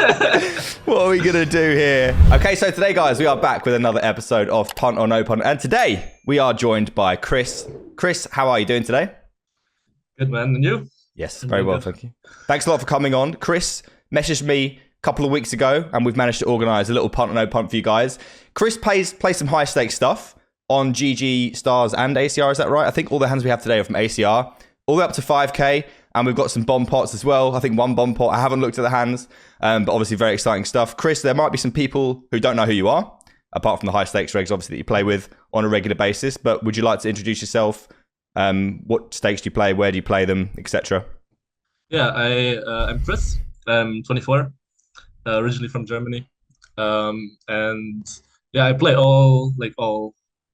What are we going to do here? Okay, so today, guys, we are back with another episode of Punt or No Punt. And today, we are joined by Chris. Chris, how are you doing today? Good, man. And you? Yes, very well, thank you. Thanks a lot for coming on. Chris messaged me a couple of weeks ago, and we've managed to organise a little Punt or No Punt for you guys. Chris plays some high-stakes stuff on GG, Stars, and ACR, is that right? I think all the hands we have today are from ACR, all the way up to 5k, and we've got some bomb pots as well. I think one bomb pot, I haven't looked at the hands, but obviously very exciting stuff. Chris, there might be some people who don't know who you are, apart from the high-stakes regs, obviously, that you play with on a regular basis, but would you like to introduce yourself? What stakes do you play? Where do you play them, etc.? Yeah, I'm Chris. I'm 24, originally from Germany. And yeah, I play all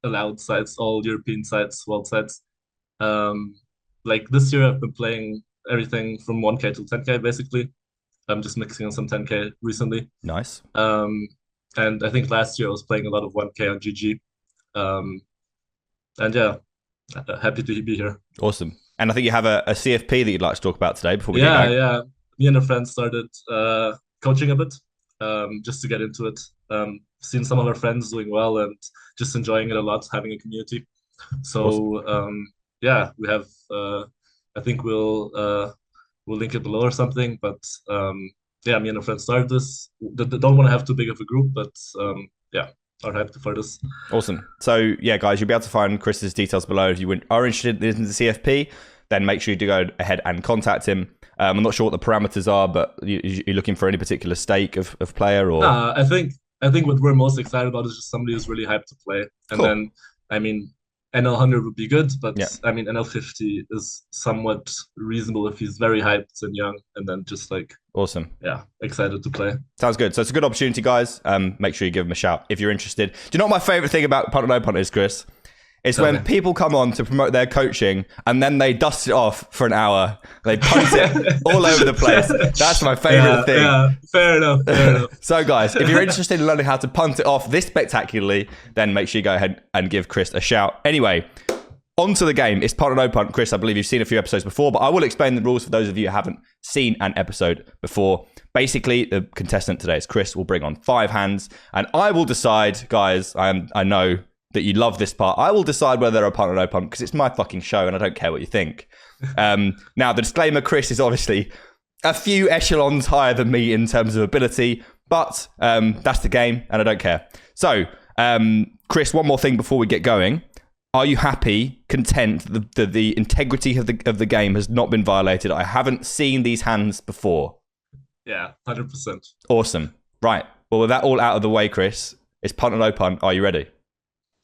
allowed sites, all European sites, world sites. Like this year, I've been playing everything from 1k to 10k, basically. I'm just mixing on some 10k recently. Nice. And I think last year I was playing a lot of 1k on GG. And yeah, happy to be here. Awesome. And I think you have a CFP that you'd like to talk about today before we get going. Yeah. Me and a friend started coaching a bit, just to get into it. Seen some of our friends doing well and just enjoying it a lot, having a community. So awesome. Yeah, we have. I think we'll link it below or something. But yeah, me and a friend started this. Don't want to have too big of a group, but yeah. Are happy for this. Awesome. So yeah, guys, you'll be able to find Chris's details below. If you are interested in the CFP, then make sure you do go ahead and contact him. I'm not sure what the parameters are, but you're looking for any particular stake of player, or? I think what we're most excited about is just somebody who's really hyped to play. And then, I mean, NL 100 would be good, but yeah. I mean, NL 50 is somewhat reasonable if he's very hyped and young, and then just like awesome. Yeah, excited to play. Sounds good. So it's a good opportunity, guys. Make sure you give him a shout if you're interested. Do you know what my favorite thing about Punt or No Punt is, Chris? It's when people come on to promote their coaching and then they dust it off for an hour. They punt it all over the place. That's my favorite thing. Yeah, fair enough. So, guys, if you're interested in learning how to punt it off this spectacularly, then make sure you go ahead and give Chris a shout. Anyway, on to the game. It's Punt or No Punt. Chris, I believe you've seen a few episodes before, but I will explain the rules for those of you who haven't seen an episode before. Basically, the contestant today is Chris. Will bring on 5 hands, and I will decide, guys, I know that you love this part. I will decide whether they're a punt or no punt because it's my fucking show and I don't care what you think. Now, the disclaimer, Chris is obviously a few echelons higher than me in terms of ability, but that's the game and I don't care. So, Chris, one more thing before we get going. Are you happy, content that the integrity of the game has not been violated? I haven't seen these hands before. Yeah, 100%. Awesome. Right. Well, with that all out of the way, Chris, it's Punt or No Punt. Are you ready?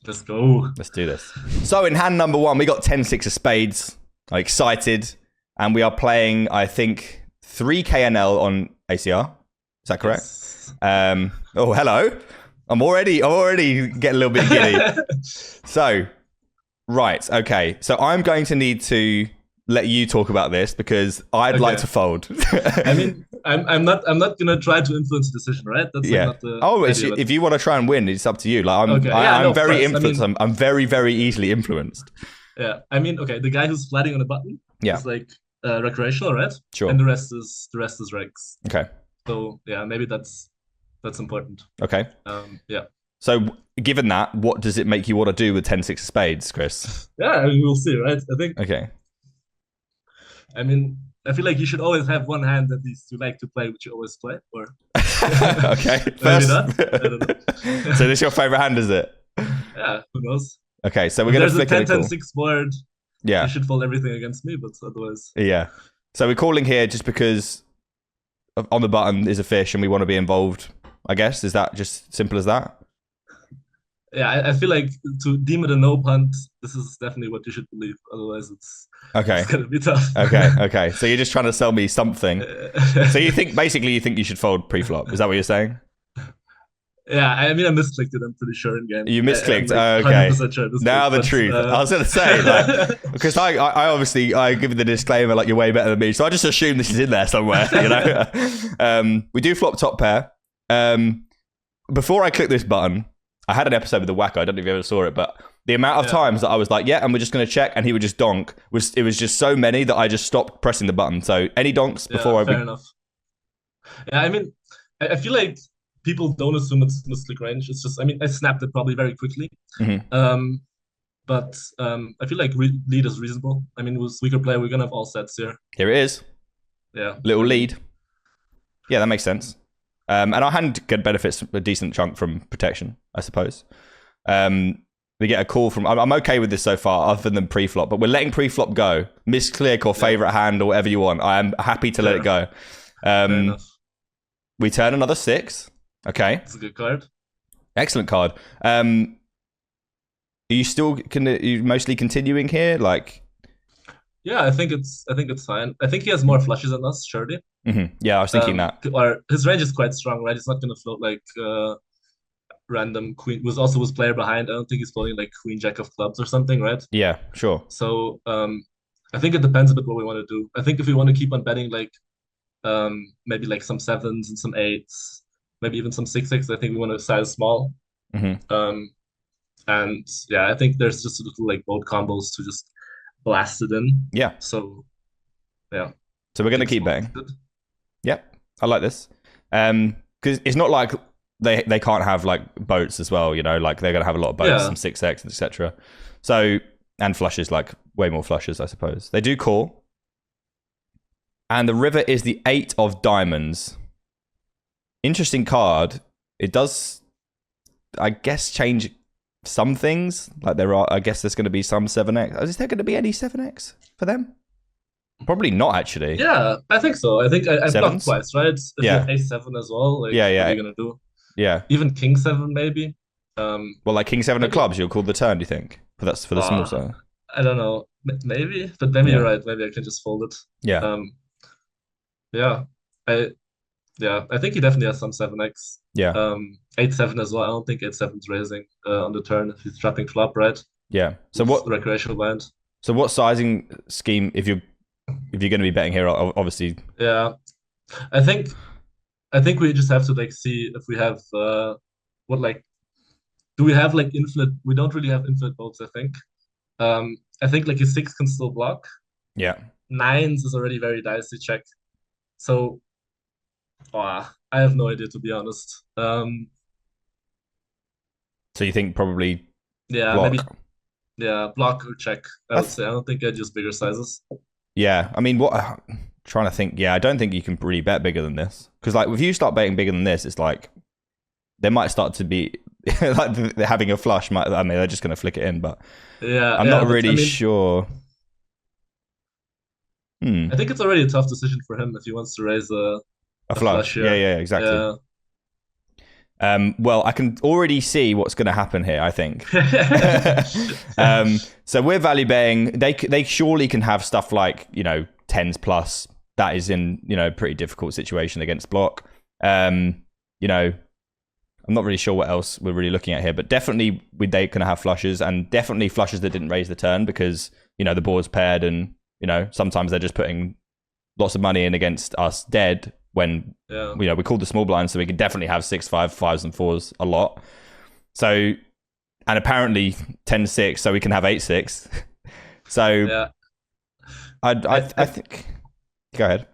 Let's go. Let's do this. So in hand number 1, we got 10-6 of spades. I'm excited. And we are playing, I think, 3KNL on ACR. Is that correct? Yes. Oh, hello. I'm already getting a little bit giddy. So, right. Okay. So I'm going to need to let you talk about this because I'd like to fold. I mean, I'm not gonna try to influence the decision, right? That's not the if you want to try and win, it's up to you. Like I'm very influenced. I mean, I'm very, very easily influenced. Yeah, I mean, okay, the guy who's flatting on the button is like recreational, right? Sure. And the rest is regs. Okay. So yeah, maybe that's important. Okay. Yeah. So given that, what does it make you want to do with 10-6 of spades, Chris? Yeah, I mean, we'll see, right? I think. Okay. I mean, I feel like you should always have one hand at least you like to play, which you always play, or okay. First, I don't know. So this is your favorite hand, is it? Yeah, who knows? Okay, so we're going to flick it. There's a 10-10-6 board. Yeah. You should fold everything against me, but otherwise. Yeah. So we're calling here just because on the button is a fish and we want to be involved, I guess. Is that just simple as that? Yeah, I feel like to deem it a no punt, this is definitely what you should believe. Otherwise, it's going to be tough. Okay. So you're just trying to sell me something. So you think you should fold pre-flop. Is that what you're saying? Yeah, I mean, I misclicked it, I'm pretty sure in game. You misclicked? Like okay. Sure now the truth. I was going to say, because I obviously, I give the disclaimer, like, you're way better than me. So I just assume this is in there somewhere, you know? We do flop top pair. Before I click this button, I had an episode with the Wacko. I don't know if you ever saw it, but the amount of times that I was like, and we're just going to check, and he would just donk, it was just so many that I just stopped pressing the button. So any donks before fair enough. Yeah, I mean, I feel like people don't assume it's misclick range. It's just, I mean, I snapped it probably very quickly. Mhm. But I feel like lead is reasonable. I mean, with weaker player, we're gonna have all sets here. Here it is. Yeah. Little lead. Yeah, that makes sense. And our hand benefits a decent chunk from protection, I suppose. We get a call from... I'm okay with this so far, other than pre-flop, but we're letting pre-flop go. Misclick or favorite hand or whatever you want. I am happy to let it go. Fair enough. We turn another 6. Okay. It's a good card. Excellent card. Are you still... Are you mostly continuing here? Like... Yeah, I think it's fine. I think he has more flushes than us, surely. Mm-hmm. Yeah, I was thinking that. Or his range is quite strong, right? He's not gonna float like random queen. Was player behind. I don't think he's floating like queen jack of clubs or something, right? Yeah, sure. So I think it depends a bit what we want to do. I think if we want to keep on betting like maybe like some 7s and some 8s, maybe even some 6s, I think we want to size small. Mm-hmm. And yeah, I think there's just a little like both combos to just blast it in. Yeah. So yeah. So we're gonna keep betting. Yep, I like this. Because it's not like they can't have like boats as well, you know, like they're gonna have a lot of boats, some 6x, etc. So, and flushes, like way more flushes, I suppose. They do call. And the river is the 8 of diamonds. Interesting card. It does, I guess, change some things. Like I guess there's gonna be some 7x. Is there gonna be any 7x for them? Probably not, actually. Yeah, I think so. I think I blocked twice, right? If you have A7 as well, like, what are you gonna do? Yeah. Even King 7, maybe. Well, like King 7 of clubs, you'll call the turn, do you think? But that's for the small side. I don't know. Maybe, but maybe you're right. Maybe I can just fold it. Yeah. I think he definitely has some 7x. Yeah. 8-7 as well. I don't think 8-7's raising on the turn if he's trapping flop, right? Yeah. So what recreational blind? So what sizing scheme if you're going to be betting here? Obviously. Yeah, I think we just have to like see if we have what like do we have like infinite? We don't really have infinite boats. I think like his 6 can still block. Yeah. 9s is already very dicey check. So, I have no idea, to be honest. So you think probably block? Maybe block or check. I would say. I don't think I'd use bigger sizes. Yeah, I mean, I'm trying to think. Yeah, I don't think you can really bet bigger than this because, like, if you start betting bigger than this, it's like they might start to be like they're having a flush. I mean, they're just going to flick it in, but I'm not really sure. I think it's already a tough decision for him if he wants to raise a flush here. Yeah, exactly. Yeah. Well, I can already see what's going to happen here, I think. So we're value betting. They surely can have stuff like, 10s plus. That is in, pretty difficult situation against block. I'm not really sure what else we're really looking at here, but definitely they can have flushes and definitely flushes that didn't raise the turn because, the board's paired and, sometimes they're just putting lots of money in against us dead when, we called the small blind, so we could definitely have 6-5, 5s and 4s a lot. So, and apparently 10-6, so we can have 8-6. So, I think, go ahead.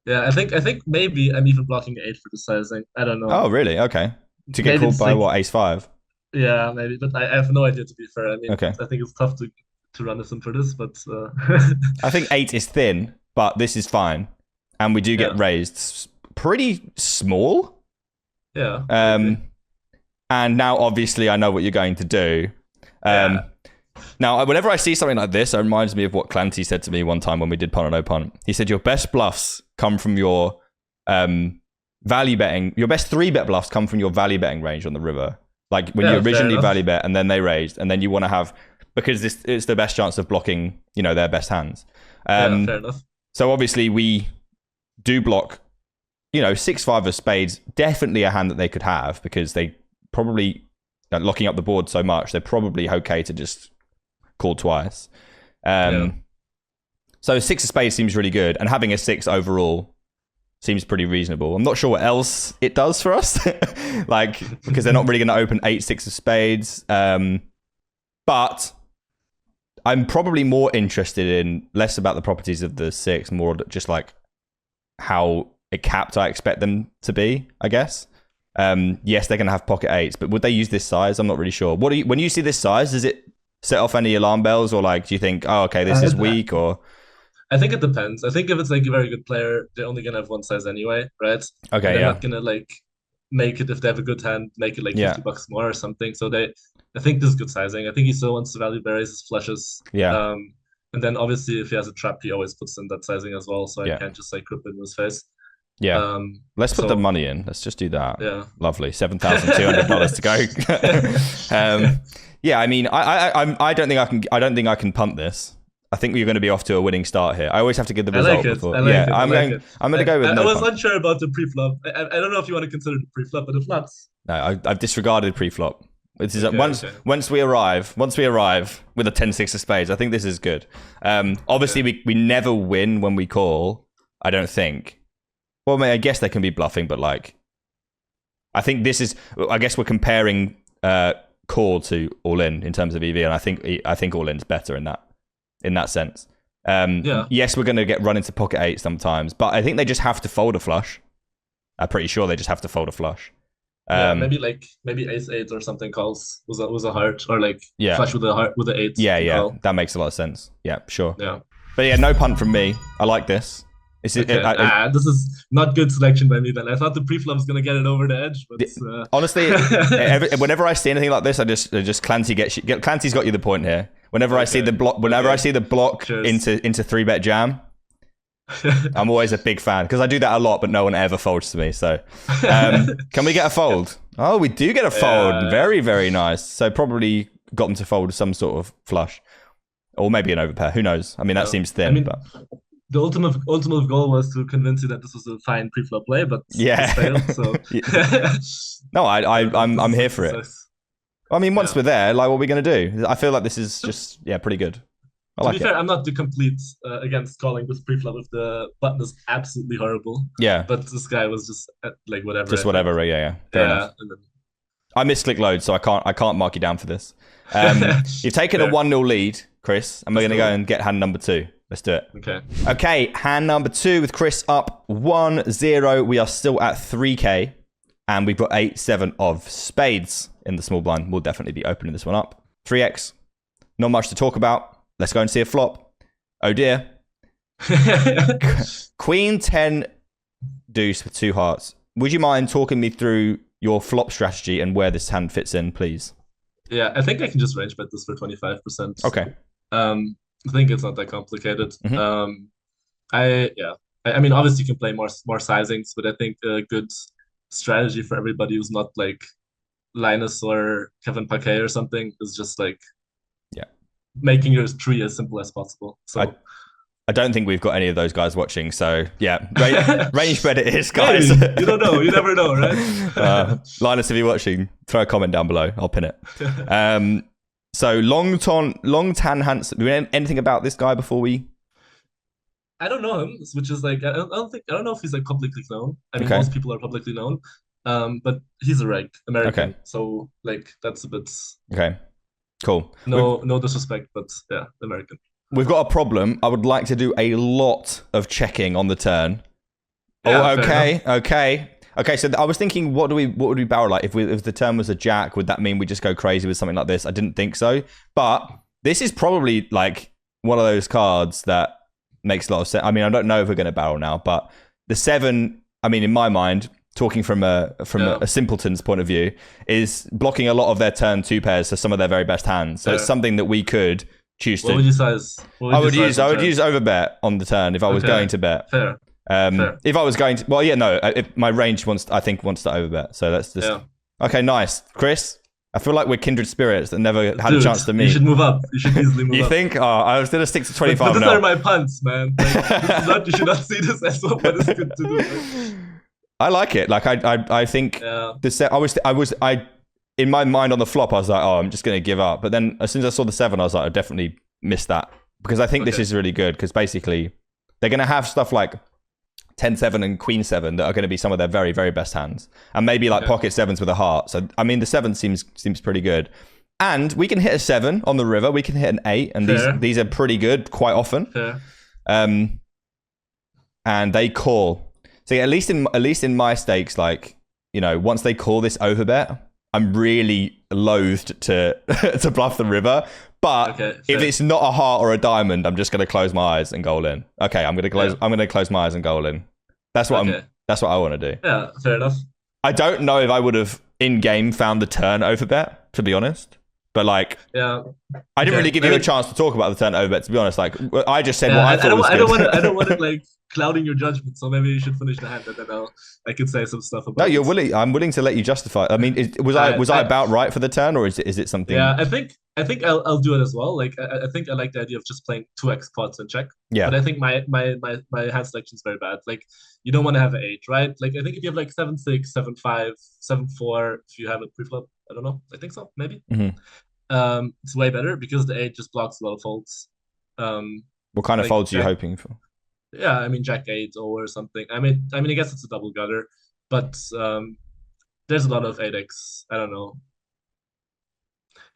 Yeah, I think maybe I'm even blocking 8 for the sizing. I don't know. Oh, really? Okay. To get called by what, ace-5? Yeah, maybe, but I have no idea, to be fair. I mean, okay. I think it's tough to run this in for this, but I think 8 is thin, but this is fine, and we do get raised pretty small. Yeah. And now obviously I know what you're going to do. Now, whenever I see something like this, it reminds me of what Clancy said to me one time when we did punt or no punt. He said your best bluffs come from your value betting. Your best 3-bet bluffs come from your value betting range on the river. Like when you originally value bet and then they raised, and then you want to have, because it's the best chance of blocking, their best hands. Fair enough. So obviously we do block, 6-5 of spades, definitely a hand that they could have because they probably locking up the board so much, they're probably okay to just call twice. So 6 of spades seems really good, and having a 6 overall seems pretty reasonable. I'm not sure what else it does for us, because they're not really going to open 8-6 of spades. But I'm probably more interested in less about the properties of the 6, more just like how capped I expect them to be, I guess. Yes, they're going to have pocket eights, but would they use this size? I'm not really sure. When you see this size, does it set off any alarm bells, or like, do you think, oh, okay, this is weak, or? I think it depends. I think if it's like a very good player, they're only gonna have one size anyway, right? Okay, they're not gonna like make it if they have a good hand, make it like $50 more or something. So I think this is good sizing. I think he still wants to value berries his flushes. Yeah. And then obviously if he has a trap, he always puts in that sizing as well. So I can't just like crip it in his face. Yeah. Let's put the money in. Let's just do that. Yeah. Lovely. $7,200 to go. Yeah, I mean, I don't think I can punt this. I think you're going to be off to a winning start here. I always have to give the result before. I'm going to go with no punt. I was unsure about the pre-flop. I don't know if you want to consider the pre-flop, but if not, no, I've disregarded pre-flop. This is once we arrive with a 10-6 of spades. I think this is good. Obviously, we never win when we call. I don't think. Well, I guess they can be bluffing, but like, I think this is. I guess we're comparing call to all in terms of EV, and I think all in's better in that sense. Yes, we're going to get run into pocket eight sometimes, but I think they just have to fold a flush. I'm pretty sure they just have to fold a flush. Maybe ace eight or something calls was a heart, or like flush with a heart with the eight. Yeah, that makes a lot of sense. Yeah, sure. Yeah, but yeah, no punt from me. I like this. This is not good selection by me. Then I thought the pre-flop was gonna get it over the edge, but honestly, whenever I see anything like this, I just Clancy Clancy's got you the point here. Whenever I see the block, I see the block into 3-bet jam, I'm always a big fan because I do that a lot, but no one ever folds to me. So, can we get a fold? Oh, we do get a fold. Very, very nice. So probably got them to fold some sort of flush, or maybe an overpair. Who knows? I mean, that seems thin. But the ultimate goal was to convince you that this was a fine pre-flop play, but it failed. So no, I'm here for it. I mean, once we're there, like, what are we going to do? I feel like this is just, pretty good. To be fair, I'm not the complete against calling this pre-flop if the button is absolutely horrible. Yeah. But this guy was just like whatever. Just whatever, Fair enough. I misclick loads, so I can't mark you down for this. You've taken a 1-0 lead, Chris, and we're going to go and get hand number 2. Let's do it. Okay, hand number 2 with Chris up 1-0. We are still at 3K, and we've got 8-7 of spades in the small blind. We'll definitely be opening this one up. 3x. Not much to talk about. Let's go and see a flop. Oh dear. Queen 10 deuce with 2 hearts. Would you mind talking me through your flop strategy and where this hand fits in, please? Yeah, I think I can just range bet this for 25%. Okay. I think it's not that complicated. I mean, obviously you can play more sizings, but I think a good strategy for everybody who's not like Linus or Kevin Paquet or something is just like making your tree as simple as possible. So I don't think we've got any of those guys watching. So range bet it is, guys. Hey, you don't know. You never know, right? Linus, if you're watching, throw a comment down below. I'll pin it. So long tan handsome. Do we know anything about this guy before we? I don't know him, which is like I don't know if he's like publicly known. I mean, most people are publicly known, but he's a reg American. Okay. So like that's a bit okay. Cool. No disrespect, but yeah, American. We've got a problem. I would like to do a lot of checking on the turn. Yeah, okay. So I was thinking, what would we barrel like? If the turn was a jack, would that mean we just go crazy with something like this? I didn't think so, but this is probably like one of those cards that makes a lot of sense. I mean, I don't know if we're going to barrel now, but the 7. I mean, in my mind, talking from a simpleton's point of view, is blocking a lot of their turn 2 pairs to some of their very best hands. So it's something that we could choose to. What would you size? I would use overbet on the turn if I was going to bet. Fair. If I was going to, my range wants to overbet. So that's just okay. Nice, Chris. I feel like we're kindred spirits that never had a chance to meet. You should move up. You should easily move up. You think? Oh, I was gonna stick to 25 but these are my punts, man. Like, you should not see this as what is good to do. Like. I like it. Like I think the set. I in my mind on the flop, I was like, oh, I'm just gonna give up. But then as soon as I saw the 7, I was like, I definitely missed that because I think this is really good because basically they're gonna have stuff like 10-7 and Queen 7 that are going to be some of their very, very best hands. And maybe like pocket 7s with a heart. So, I mean, the 7 seems pretty good. And we can hit a 7 on the river. We can hit an 8. And these are pretty good quite often. And they call. See, at least in my stakes, like, you know, once they call this overbet, I'm really loathed to to bluff the river. But if it's not a heart or a diamond, I'm just going to close my eyes and go all in. Okay, I'm going to close my eyes and go all in. That's what I want to do. Yeah, fair enough. I don't know if I would have in game found the turn overbet, to be honest. But like, yeah, I didn't really give you a chance to talk about the turn overbet, to be honest. Like, I just said what I thought was good. I don't want to like clouding your judgment. So maybe you should finish the hand, and then I could say some stuff about. No, you're willing. I'm willing to let you justify. I mean, was I about right for the turn, or is it something? Yeah, I think I'll do it as well. Like I think I like the idea of just playing 2x pots and check. Yeah. But I think my hand selection is very bad. Like you don't want to have an 8, right? Like I think if you have like 7-6, 7-5, 7-4, if you have a preflop, I don't know. I think so, maybe. Mm-hmm. It's way better because the 8 just blocks a lot of folds. What kind of folds are you hoping for? Yeah, I mean Jack 8 or something. I mean I guess it's a double gutter, but there's a lot of 8x. I don't know.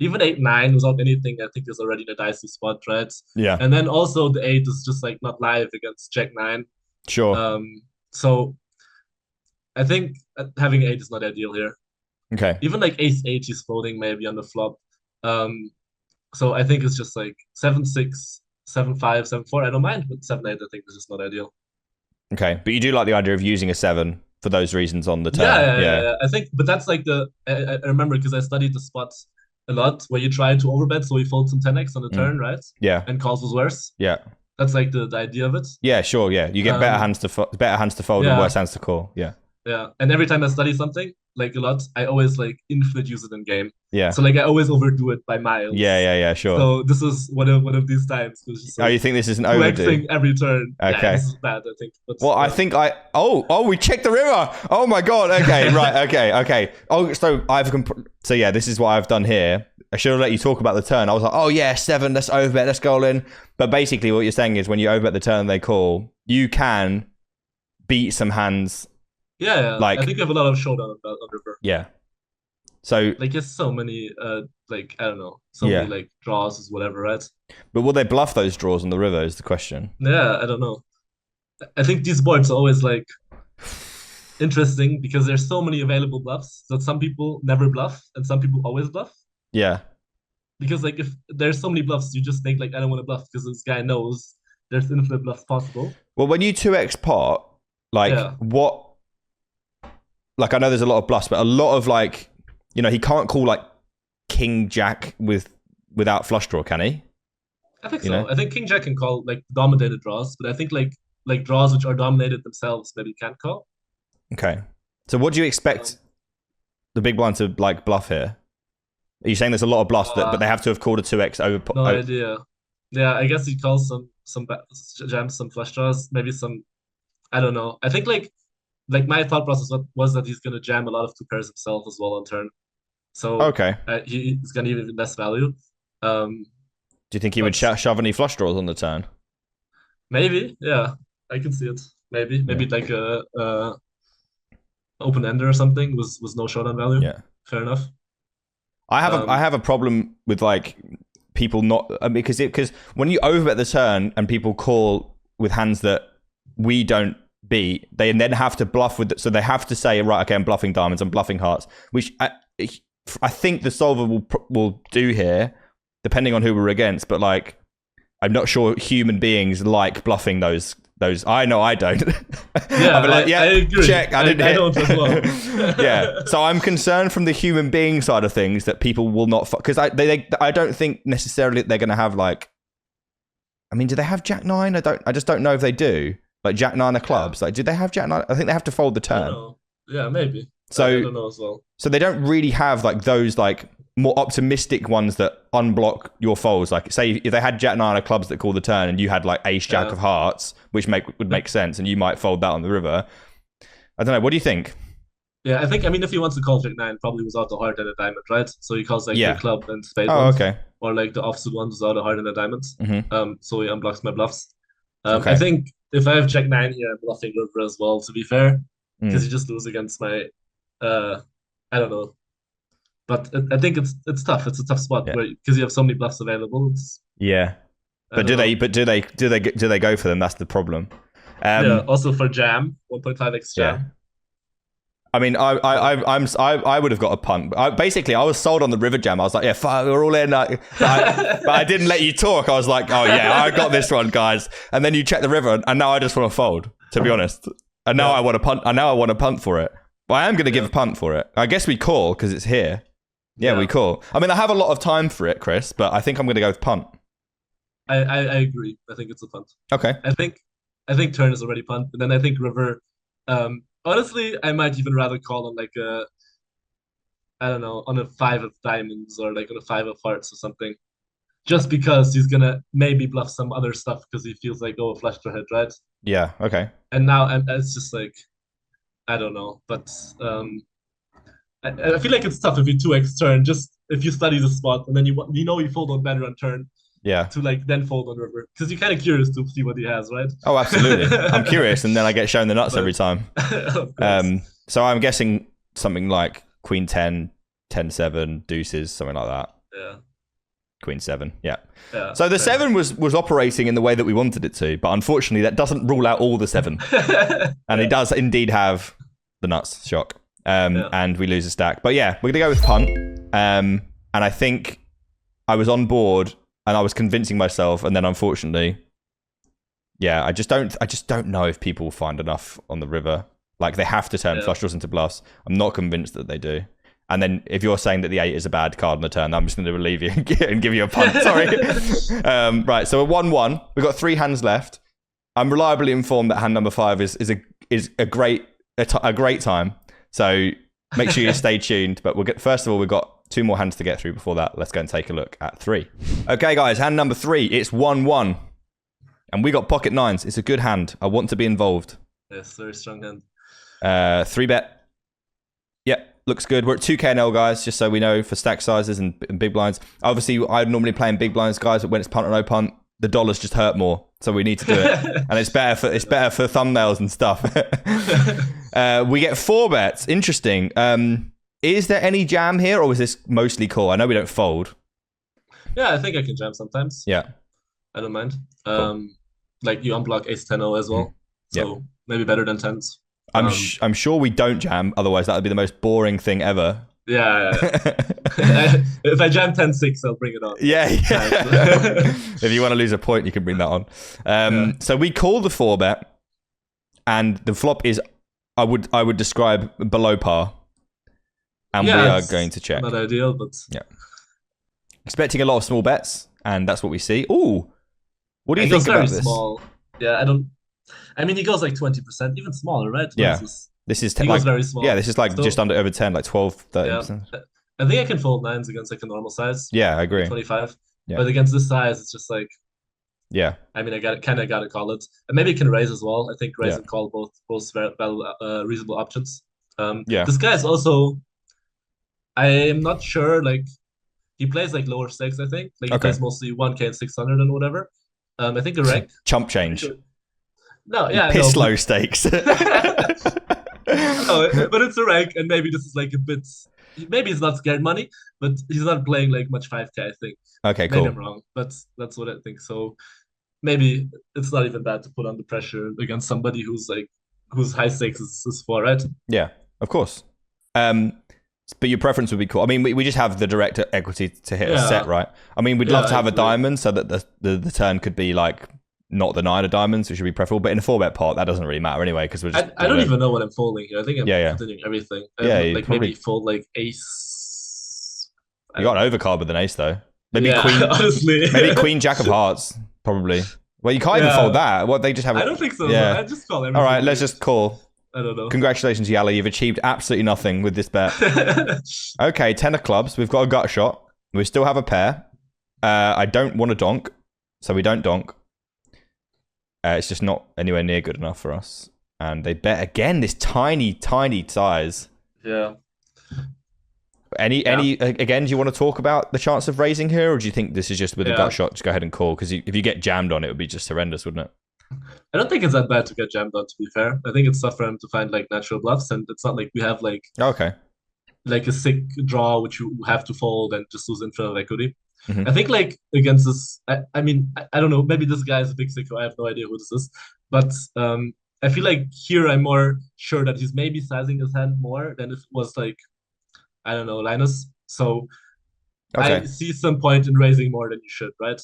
Even 8-9 without anything, I think is already in a dicey spot, right? Yeah. And then also the 8 is just like not live against Jack 9. Sure. So I think having 8 is not ideal here. Okay. Even like Ace 8 he's folding maybe on the flop. So I think it's just like 7-6, 7-5, 7-4. I don't mind, but 7-8 I think is just not ideal. Okay, but you do like the idea of using a 7 for those reasons on the turn. Yeah. I think, but that's like I remember because I studied the spots a lot where you try to overbet, so he folds some 10x on the turn, right? Yeah. And calls was worse. Yeah. That's like the idea of it. Yeah, sure. Yeah, you get better hands to fold and worse hands to call. Yeah. Yeah, and every time I study something like a lot, I always like infinite use it in game. Yeah. So like I always overdo it by miles. Yeah. Sure. So this is one of these times. You think this is an overdo? Every turn. Okay. Yeah, this is bad, I think. But, well, I think we checked the river. Oh my god. Okay. Right. Okay. Oh, so yeah, this is what I've done here. I should have let you talk about the turn. I was like, oh yeah, 7, let's overbet, let's go all in. But basically what you're saying is when you overbet the turn they call, you can beat some hands. Yeah. Like, I think you have a lot of showdown on river. Yeah. So like there's so many like I don't know, many like draws is whatever, right? But will they bluff those draws on the river is the question. Yeah, I don't know. I think these boards are always like interesting because there's so many available bluffs that some people never bluff and some people always bluff. Yeah. Because like if there's so many bluffs, you just think like I don't want to bluff because this guy knows there's infinite bluffs possible. Well, when you 2x pot, like what? Like I know there's a lot of bluffs, but a lot of like, you know, he can't call like King Jack without flush draw, can he? I think so. I think King Jack can call like dominated draws, but I think like draws which are dominated themselves maybe can't call. Okay. So what do you expect the big blind to like bluff here? Are you saying there's a lot of bluffs but they have to have called a 2x over? No idea. Yeah, I guess he calls some jams, some flush draws, maybe some. I don't know. I think like my thought process was that he's gonna jam a lot of 2 pairs himself as well on turn. So okay, he's gonna even less value. Do you think he would shove any flush draws on the turn? Maybe, yeah, I can see it. Maybe like a open ender or something was no showdown value. Yeah, fair enough. I have a problem with like people not because when you overbet the turn and people call with hands that we don't beat, they then have to bluff with so they have to say right, okay, I'm bluffing diamonds, I'm bluffing hearts, which I think the solver will do here, depending on who we're against. But like, I'm not sure human beings like bluffing those. I know I don't. Yeah, I agree. Check. I didn't hit. I don't as well. Yeah. So I'm concerned from the human being side of things that people will not because I don't think necessarily they're going to have like. I mean, do they have Jack 9? I just don't know if they do. Like Jack 9 of clubs. Like, did they have Jack 9? I think they have to fold the turn. I don't know. Yeah, maybe. So I don't know as well. So they don't really have like those like more optimistic ones that unblock your folds. Like say if they had Jack 9 of clubs that call the turn and you had like Ace Jack of hearts, which would make sense, and you might fold that on the river. I don't know. What do you think? Yeah, I mean, if he wants to call Jack 9, probably without the heart and a diamond, right? So he calls like the club and spade ones. Okay. Or like the offsuit ones without a heart and a diamond. Mm-hmm. So he unblocks my bluffs. I think if I have Jack 9 here, I'm bluffing river as well, to be fair. Because you just lose against my I don't know. But I think it's tough. It's a tough spot because you have so many bluffs available. But do they go for them? That's the problem. Yeah. Also for jam, 1.5x Yeah. jam. I mean, I would have got a punt. Basically, I was sold on the river jam. I was like, yeah, fine, we're all in. But I didn't let you talk. I was like, oh yeah, I got this one, guys. And then you check the river, and now I just want to fold, to be honest. And now I want to punt. And now I want to punt for it. But I am going to give a punt for it. I guess we call because it's here. Yeah, we call. I mean, I have a lot of time for it, Chris, but I think I'm going to go with punt. I agree. I think it's a punt. Okay. I think turn is already punt, and then I think river. Honestly, I might even rather call on like I don't know, on a 5 of diamonds or like on a 5 of hearts or something. Just because he's gonna maybe bluff some other stuff because he feels like, oh, flush draw head, right? Yeah, okay. And now and it's just like I don't know, but I feel like it's tough if you 2x turn, just if you study the spot and then you fold on better on turn. Yeah. To like then fold on river because you're kind of curious to see what he has, right? Oh, absolutely. I'm curious, and then I get shown the nuts every time. So I'm guessing something like Queen 10, 10-7, deuces, something like that. Yeah. Queen 7, yeah. So the 7 was operating in the way that we wanted it to, but unfortunately that doesn't rule out all the 7. And it does indeed have the nuts shock. And we lose a stack. But yeah, we're gonna go with punt. And I think I was on board and I was convincing myself, and then unfortunately, yeah, I just don't know if people will find enough on the river. Like they have to turn flush draws into bluffs. I'm not convinced that they do. And then if you're saying that the 8 is a bad card on the turn, I'm just going to relieve you and give you a punt. Sorry. Right, so we're 1-1. We've got 3 hands left. I'm reliably informed that hand number 5 is a great time. So make sure you stay tuned. But first of all, we've got 2 more hands to get through before that. Let's go and take a look at 3. Okay, guys, hand number 3. It's 1-1. And we got pocket 9s. It's a good hand. I want to be involved. Yes, very strong hand. 3-bet. Yep. Looks good. We're at 2K&L, guys, just so we know for stack sizes and big blinds. Obviously, I normally play in big blinds, guys, but when it's punt or no punt, the dollars just hurt more. So we need to do it. And it's better for thumbnails and stuff. We get 4 bets. Interesting. Is there any jam here, or was this mostly call? I know we don't fold. Yeah, I think I can jam sometimes. Yeah. I don't mind. Cool. Like you unblock ace 10-0 as well. So maybe better than 10s. I'm sure we don't jam, otherwise that would be the most boring thing ever. Yeah. If I jam 10-6, I'll bring it on. Yeah. If you want to lose a point, you can bring that on. So we call the 4-bet, and the flop is, I would describe below par, and we are going to check. Not ideal, but expecting a lot of small bets, and that's what we see. Ooh, what do you think about this? Small. Yeah, I mean, he goes like 20%, even smaller, right? Yeah. This is he goes very small. Yeah, this is like just over 10, like 12, 13%. Yeah. I think I can fold 9s against like a normal size. Yeah, I agree. 25. Yeah. But against this size, it's just like, yeah. I mean, I kind of got to call it. And maybe it can raise as well. I think raise and call both very reasonable options. This guy is also, I am not sure, like, he plays like lower stakes, I think. Like, he plays mostly 1K and 600 and whatever. I think the reg. Chump change. No, yeah. Piss low stakes. No, but it's a reg, and maybe this is like a bit. Maybe he's not scared money, but he's not playing like much 5K, I think. Okay, cool. Maybe I'm wrong, but that's what I think. So maybe it's not even bad to put on the pressure against somebody whose high stakes is 4, right? Yeah, of course. But your preference would be cool. I mean, we just have the direct equity to hit a set, right? I mean, we'd love to have a diamond so that the turn could be like not the 9 of diamonds, which should be preferable. But in a 4-bet pot, that doesn't really matter anyway because we're just. I don't even know what I'm folding here. I think I'm continuing everything. Like probably... maybe fold like ace. You got an overcard with an ace though. Maybe queen. Honestly, maybe queen jack of hearts probably. Well, you can't even fold that. What they just have. I don't think so. Yeah. I just call everything. All right, let's just call. I don't know. Congratulations, Yalla. You've achieved absolutely nothing with this bet. Okay, 10 of clubs. We've got a gut shot. We still have a pair. I don't want to donk, so we don't donk. It's just not anywhere near good enough for us. And they bet again this tiny, tiny size. Yeah. Again, do you want to talk about the chance of raising here, or do you think this is just with a gut shot, just go ahead and call? Because if you get jammed on, it would be just horrendous, wouldn't it? I don't think it's that bad to get jammed on, to be fair. I think it's tough for him to find like natural bluffs, and it's not like we have like like a sick draw which you have to fold and just lose infinite equity. I think like against this, I mean, I don't know, maybe this guy is a big sicko, I have no idea who this is. But I feel like here I'm more sure that he's maybe sizing his hand more than if it was like, I don't know, Linus. So I Okay. see some point in raising more than you should, right?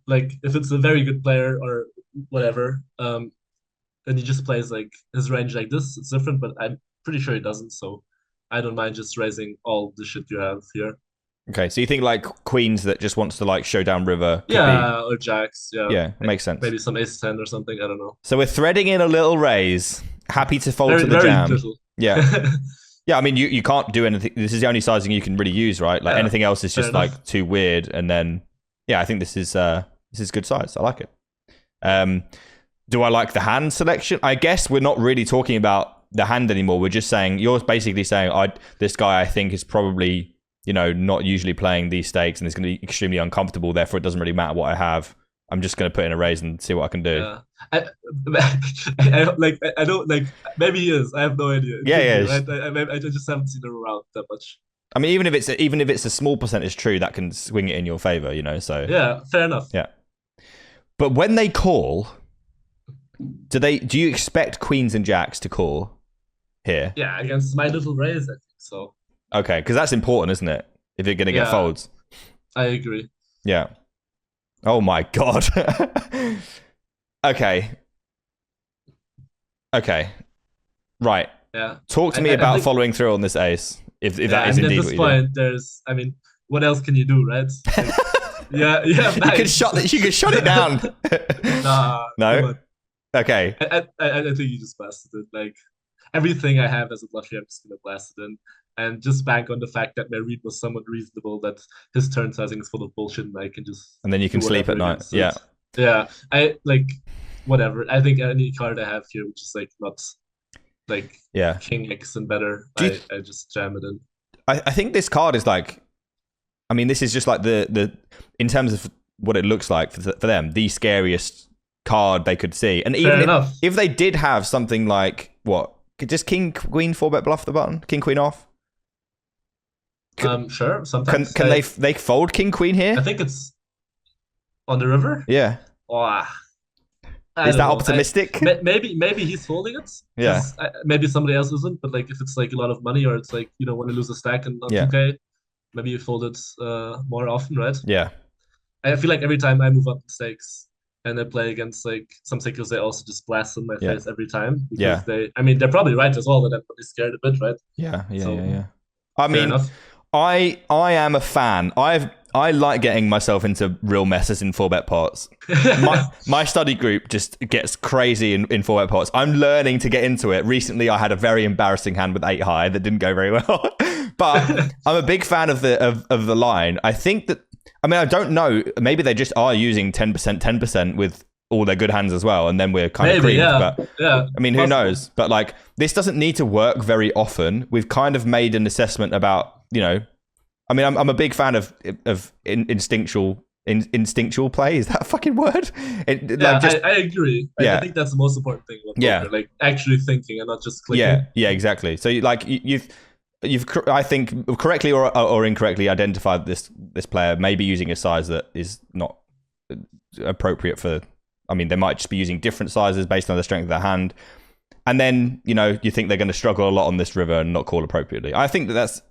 Like if it's a very good player or whatever, and he just plays like his range like this, it's different, but I'm pretty sure he doesn't. So I don't mind just raising all the shit you have here. Okay. So you think like queens that just wants to like showdown river could Yeah, or jacks. Yeah, yeah, makes sense. maybe some ace 10 or something. I don't know. So we're threading in a little raise. Happy to fold Very, to the very jam. little. Yeah. Yeah, I mean, you can't do anything. This is the only sizing you can really use, right? Like Yeah, anything else is fair just enough. like too weird. And then, yeah, I think this is good size. I like it. Do I like the hand selection? I guess we're not really talking about the hand anymore. We're just saying you're basically saying this guy I think is probably not usually playing these stakes and is going to be extremely uncomfortable. Therefore, it doesn't really matter what I have. I'm just going to put in a raise and see what I can do. Yeah. I don't like maybe he is. I have no idea. It Yeah, could be, right? I just haven't seen him around that much. I mean, even if it's a small percentage true, that can swing it in your favor, So Yeah, fair enough. yeah. But when they call, do you expect queens and jacks to call here? Yeah, against my little raise, I think so. Okay, because that's important, isn't it? If you're gonna get folds. I agree. Yeah. Oh my god. Okay. Right. Yeah. Talk to me about following through on this ace. If that is indeed at this point, what else can you do, right? Like, yeah. Nice. You could shut it down. Nah. No. Okay. I think you just blasted it. Like everything I have as a bluffy, I'm just gonna blast it in. And just bank on the fact that my read was somewhat reasonable, that his turn sizing is full of bullshit, and I can just and then you can sleep at night. Yeah. Yeah. I like whatever. I think any card I have here, which is like not like King X and better, I just jam it in. I think this card is like, I mean, this is just like the in terms of what it looks like for them, the scariest card they could see. And even if they did have something like what, just King Queen 4-bet bluff the button, King Queen off. Sure. Sometimes can they fold King Queen here? I think it's on the river. Yeah. Oh, is that optimistic? Maybe he's folding it. Yeah. Maybe somebody else isn't. But like if it's like a lot of money, or it's like you don't want to lose a stack and not 2K, maybe you fold it more often, right? Yeah. I feel like every time I move up the stakes and I play against like some sickles, they also just blast in my face every time. Because they're probably right as well, that I'm probably scared a bit, right? Yeah. I mean, I am a fan. I like getting myself into real messes in 4-bet pots. My study group just gets crazy in 4-bet pots. I'm learning to get into it. Recently, I had a very embarrassing hand with 8 high that didn't go very well. But I'm a big fan of the line. I think that, I mean, I don't know. Maybe they just are using 10% with all their good hands as well, and then we're kind of creamed. But I mean, who knows? But like, this doesn't need to work very often. We've kind of made an assessment about, I mean, I'm a big fan of instinctual play. Is that a fucking word? I agree. I think that's the most important thing about poker, like actually thinking and not just clicking. Yeah, exactly. So you've I think correctly or incorrectly identified this player maybe using a size that is not appropriate for. I mean, they might just be using different sizes based on the strength of their hand, and then you think they're going to struggle a lot on this river and not call appropriately. I think that's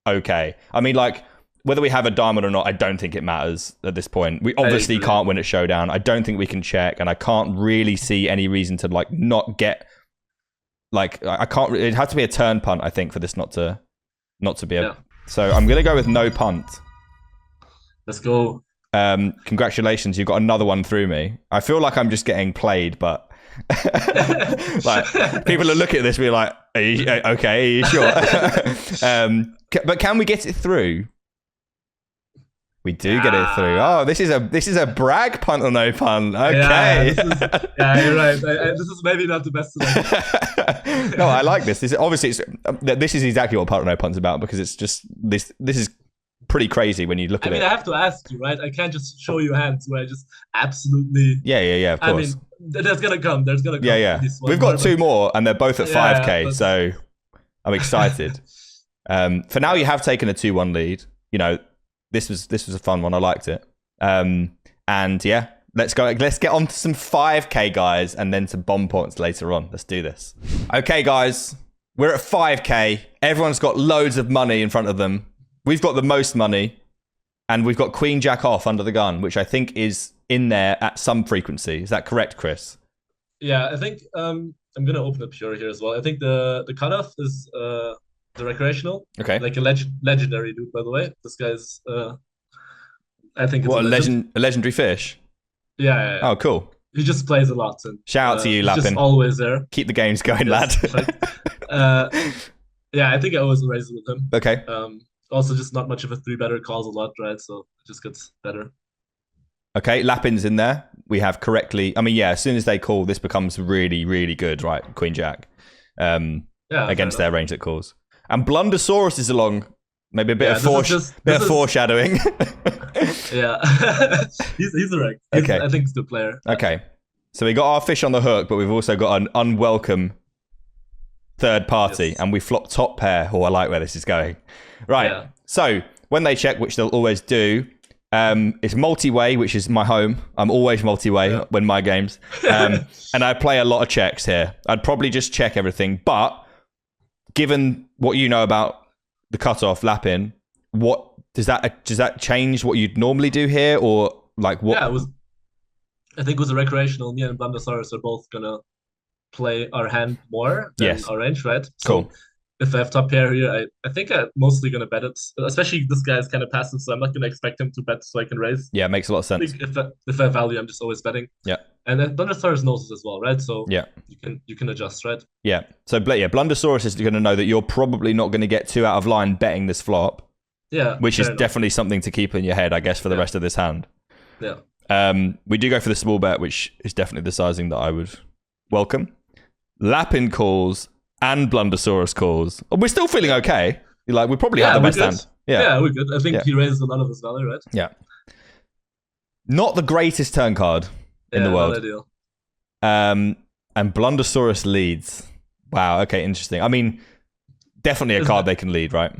okay. I mean, like, whether we have a diamond or not, I don't think it matters at this point. We obviously can't win at showdown. I don't think we can check, and I can't really see any reason to like not get. Like, I can't. It has to be a turn punt, I think, for this not to be a. So I'm gonna go with no punt. Let's go. Congratulations, you got another one through me. I feel like I'm just getting played, but like people are looking at this, be like, "Are you okay? Are you sure?" But can we get it through? We do get it through. Oh, this is a brag punt or no punt. Okay. You're right. This is maybe not the best selection. No, I like this. This is exactly what punt or no punt's about, because it's just this is pretty crazy when you look at it. I have to ask you, right? I can't just show you hands where I just absolutely. Yeah. Of course. I mean, there's gonna come. Yeah. We've got 2 more, and they're both at 5K, so I'm excited. For now, you have taken a 2-1 lead. This was a fun one. I liked it. And yeah, Let's go. Let's get on to some 5K, guys, and then some bomb points later on. Let's do this. Okay, guys. We're at 5K. Everyone's got loads of money in front of them. We've got the most money. And we've got Queen Jack off under the gun, which I think is in there at some frequency. Is that correct, Chris? Yeah, I think I'm going to open up pure here as well. I think the cutoff is the recreational. Okay. Like a legendary dude, by the way. This guy's, I think it's a legendary fish? Yeah. Oh, cool. He just plays a lot. And, shout out to you, he's Lappin. Just always there. Keep the games going, lad. Yeah, I think I always raise with him. Okay. Also, just not much of a 3-better, calls a lot, right? So it just gets better. Okay, Lappin's in there. We have correctly. I mean, yeah, as soon as they call, this becomes really, really good, right? Queen Jack. Against their range that calls. And Blundersaurus is along. Maybe a bit of foreshadowing. Yeah. he's a wreck. Okay. I think he's the player. Okay. So we got our fish on the hook, but we've also got an unwelcome third party. Yes. And we flop top pair. Oh, I like where this is going. Right. Yeah. So when they check, which they'll always do, it's multi-way, which is my home. I'm always multi-way when my games. And I play a lot of checks here. I'd probably just check everything. But given what you know about the cutoff, Lappin, what does that change what you'd normally do here, or like what? Yeah, I think it was a recreational. Me and Blundersaurus are both gonna play our hand more than our range, right? Cool. So if I have top pair here, I think I'm mostly gonna bet it. Especially this guy is kind of passive, so I'm not gonna expect him to bet so I can raise. Yeah, makes a lot of sense. I think if I have value, I'm just always betting. Yeah. And then Blundersaurus knows this as well, right? So you can adjust, right? Yeah. So Blundersaurus is going to know that you're probably not going to get too out of line betting this flop. Yeah. Which is definitely something to keep in your head, I guess, for the rest of this hand. Yeah. We do go for the small bet, which is definitely the sizing that I would welcome. Lappin calls and Blundersaurus calls. We're still feeling okay. Like we probably have the best hand. Yeah, we're good. I think he raises a lot of his value, right? Yeah. Not the greatest turn card in the world. Not ideal. And Blundersaurus leads. Wow. Okay. Interesting. I mean, definitely a card they can lead, right?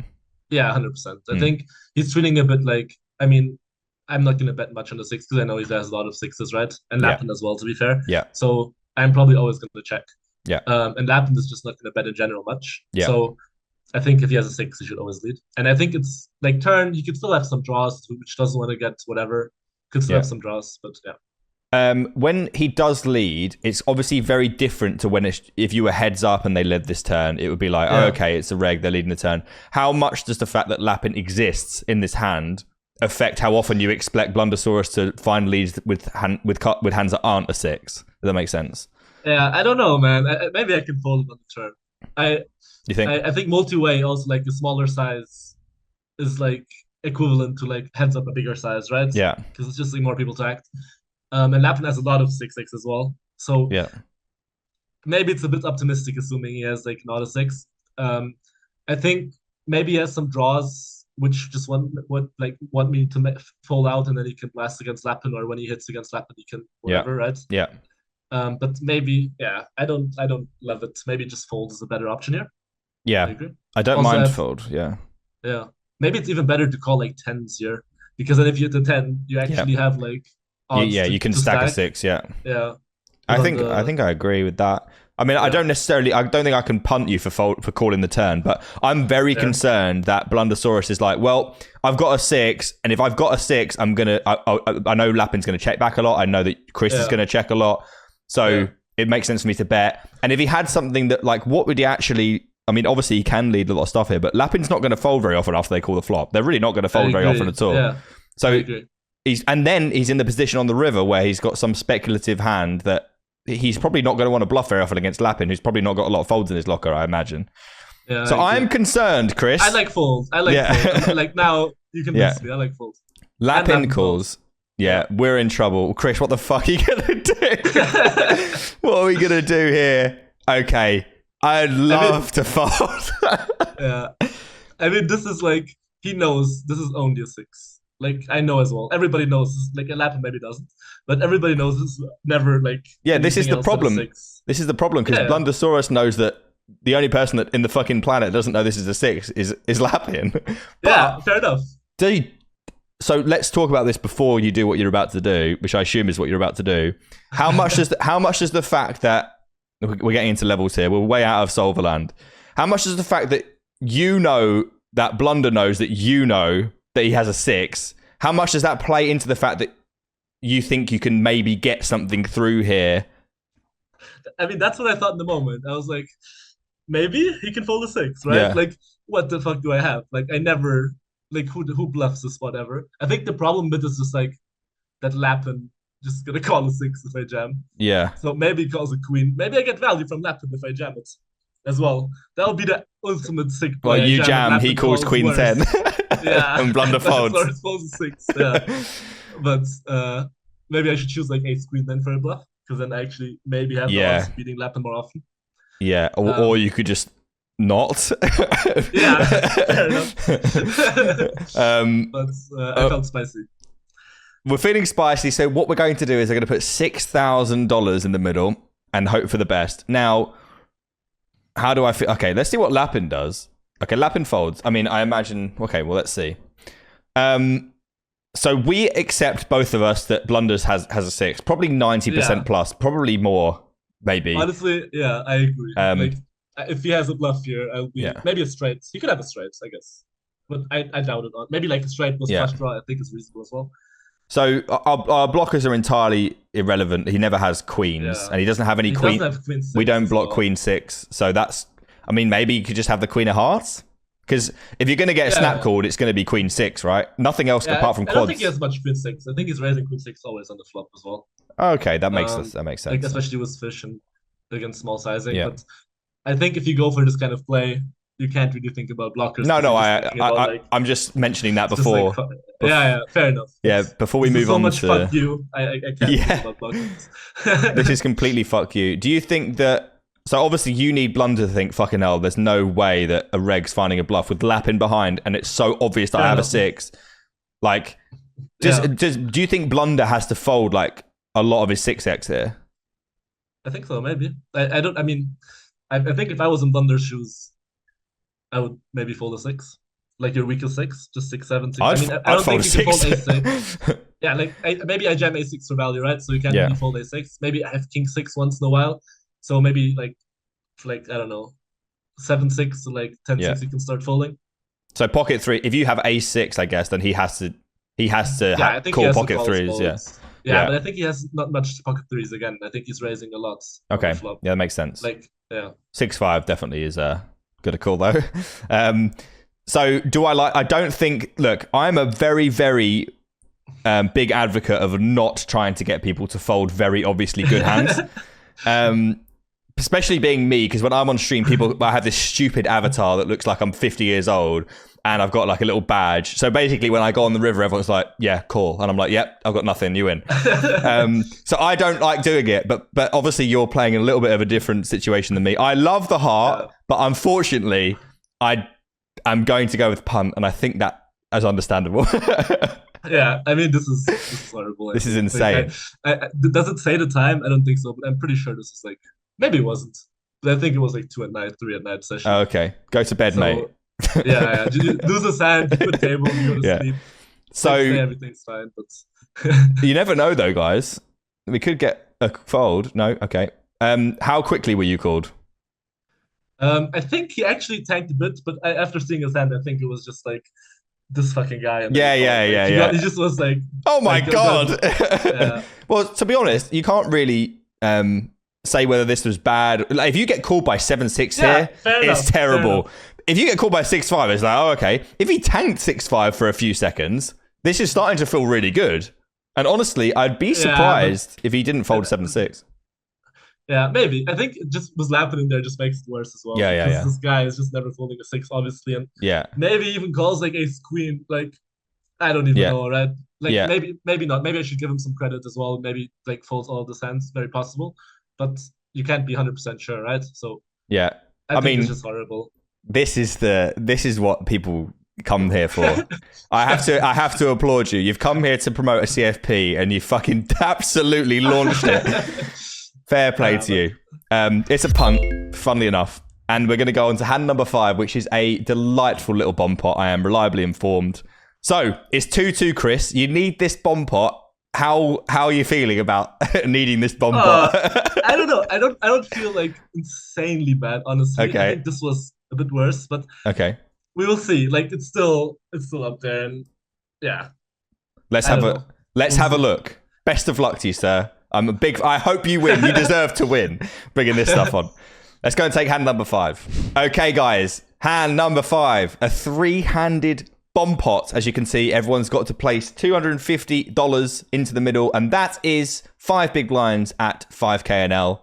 Yeah, 100%. I think he's treating a bit like. I mean, I'm not going to bet much on the 6 because I know he has a lot of 6s, right? And Lappin as well, to be fair. Yeah. So I'm probably always going to check. Yeah. And Lappin is just not going to bet in general much. Yeah. So I think if he has a 6, he should always lead. And I think it's like turn. You could still have some draws, which doesn't want to get whatever. Could still have some draws, but yeah. When he does lead, it's obviously very different to when if you were heads up and they led this turn, it would be like, oh, okay, it's a reg, they're leading the turn. How much does the fact that Lappin exists in this hand affect how often you expect Blundersaurus to find leads with hands that aren't a 6? Does that make sense? Yeah, I don't know, man. Maybe I can fold it on the turn. You think? I think multi-way also like a smaller size is like equivalent to like heads up a bigger size, right? Yeah. Because it's just like more people to act. And Lappin has a lot of 6-6 as well. So maybe it's a bit optimistic assuming he has like not a 6. I think maybe he has some draws which just want me to fold out and then he can blast against Lappin, or when he hits against Lappin he can whatever, right? Yeah. But maybe I don't love it. Maybe just fold is a better option here. Yeah. I don't mind fold. Yeah. Yeah. Maybe it's even better to call like 10s here, because then if you hit the 10, you actually have like odds you can stack a 6. Yeah. Yeah. I think I agree with that. I mean, I don't think I can punt you for calling the turn, but I'm very concerned that Blundersaurus is like, well, I've got a 6, and if I've got a 6, I know Lappin's gonna check back a lot. I know that Chris is gonna check a lot, so it makes sense for me to bet. And if he had something that, like, what would he actually? I mean, obviously he can lead a lot of stuff here, but Lappin's not going to fold very often after they call the flop. They're really not going to fold very often at all. Yeah. So he's in the position on the river where he's got some speculative hand that he's probably not going to want to bluff very often against Lappin, who's probably not got a lot of folds in his locker, I imagine. Yeah, so I'm concerned, Chris. I like folds. Folds. Like now you can miss me. I like folds. Lappin calls. Yeah, we're in trouble. Chris, what the fuck are you going to do? What are we going to do here? Okay. I'd love to fold. Yeah. I mean, this is like, he knows this is only a 6. Like, I know as well. Everybody knows. Like, Lappin maybe doesn't. But everybody knows this is never, like... Yeah, this is the problem. This is the problem, because Blundersaurus knows that the only person that in the fucking planet doesn't know this is a 6 is Lappin. Yeah, fair enough. Dude, So let's talk about this before you do what you're about to do, which I assume is what you're about to do. How much does the fact that we're getting into levels here, we're way out of Solverland. How much does the fact that you know that Blunder knows that you know that he has a 6, how much does that play into the fact that you think you can maybe get something through here? I mean, that's what I thought in the moment. I was like, maybe he can fold a 6, right? Yeah. Like, what the fuck do I have? Like, I never, like, who bluffs this spot ever? I think the problem with it is just like that Lappin just gonna call a 6 if I jam. Yeah. So maybe he calls a queen. Maybe I get value from Lappin if I jam it as well. That would be the ultimate sick play. Well, you jam, he calls queen worse. 10. Yeah. And Blunder folds. Or folds a 6, yeah. But maybe I should choose like ace queen then for a bluff, because then I actually maybe have the odds of beating Lappin more often. Yeah, or you could just not. Yeah, fair enough. But I felt spicy. We're feeling spicy, so what we're going to do is we're going to put $6,000 in the middle and hope for the best. Now, how do I feel? Okay, let's see what Lappin does. Okay, Lappin folds. I mean, I imagine... Okay, well, let's see. So we accept, both of us, that Blunders has a 6. Probably 90% plus. Probably more, maybe. Honestly, yeah, I agree. Like, if he has a bluff here, I'll be... Maybe a straight. He could have a straight, I guess. But I doubt it. Maybe like a straight plus flush draw, I think is reasonable as well. So our blockers are entirely irrelevant. He never has queens, and he doesn't have any queen. We don't block queen 6, so that's. I mean, maybe you could just have the queen of hearts, because if you're going to get a snap called, it's going to be queen 6, right? Nothing else apart from quads. I don't think he has much queen 6. I think he's raising queen 6 always on the flop as well. Okay, that makes sense. That makes sense. Like, especially with fish and against small sizing. Yeah. But I think if you go for this kind of play, you can't really think about blockers. No, I'm just mentioning that before. Yeah, fair enough. Yeah, before we move on. So much fuck you. I can't think about blockers. This is completely fuck you. Do you think that... So obviously you need Blunder to think, fucking hell, there's no way that a reg's finding a bluff with Lappin behind, and it's so obvious that I have a 6. Like, do you think Blunder has to fold like a lot of his 6x here? I think so, maybe. I think if I was in Blunder's shoes, I would maybe fold a 6. Like your weakest 6, just 6, 7, 6. I don't think you can fold a6. Yeah, like maybe I jam a6 for value, right? So you can't really fold a6. Maybe I have king 6 once in a while. So maybe like I don't know, 7, 6 to like 10, 6 you can start folding. So pocket 3, if you have a6, I guess, then he has to call pocket 3s. Yeah, but I think he has not much pocket 3s again. I think he's raising a lot. Okay, yeah, that makes sense. Like, yeah. 6-5 definitely is good a call though. So do I like... I don't think... Look, I'm a very, very big advocate of not trying to get people to fold very obviously good hands. Especially being me, because when I'm on stream, I have this stupid avatar that looks like I'm 50 years old, and I've got like a little badge. So basically, when I go on the river, everyone's like, yeah, cool. And I'm like, yep, I've got nothing, you win. So I don't like doing it, but obviously you're playing in a little bit of a different situation than me. I love the heart, but unfortunately, I'm going to go with punt, and I think that is understandable. Yeah, I mean, this is horrible. This is insane. Does it say the time? I don't think so, but I'm pretty sure this is like... Maybe it wasn't. But I think it was like 2 at night, 3 at night session. Oh, okay. Go to bed, mate. Yeah. Lose a sand, you put table, you go to sleep. So everything's fine, but... You never know, though, guys. We could get a fold. No? Okay. How quickly were you called? I think he actually tanked a bit, but after seeing his hand, I think it was just like, this fucking guy. Yeah. He just was like... Oh, my God. Well, to be honest, you can't really... say whether this was bad. Like, if you get called by 7-6 here, it's terrible. If you get called by 6-5, it's like, oh, okay. If he tanked 6-5 for a few seconds, this is starting to feel really good. And honestly, I'd be surprised if he didn't fold 7-6. Yeah, maybe. I think it just was Lappin in there just makes it worse as well. Yeah. This guy is just never folding a 6, obviously. And maybe even calls like ace queen. Like, I don't even know, right? Like, maybe not. Maybe I should give him some credit as well. Maybe like folds all of the hands. Very possible. But you can't be 100% sure, right? So I mean, it's just horrible. This is what people come here for. I have to applaud you. You've come here to promote a CFP, and you fucking absolutely launched it. Fair play to you. It's a punt, funnily enough, and we're going to go on to hand number 5, which is a delightful little bomb pot. I am reliably informed. So it's 2-2, Chris. You need this bomb pot. How are you feeling about needing this bomb pot? I don't know. I don't feel like insanely bad, honestly. Okay. I think this was a bit worse, but Okay. we will see. Like it's still up there, and yeah. Let's have a look. Best of luck to you, sir. I hope you win. You deserve to win. Bringing this stuff on. Let's go and take hand number 5. Okay, guys. Hand number 5. A 3-handed bomb pot. As you can see, everyone's got to place $250 into the middle, and that is 5 big blinds at 5k NL.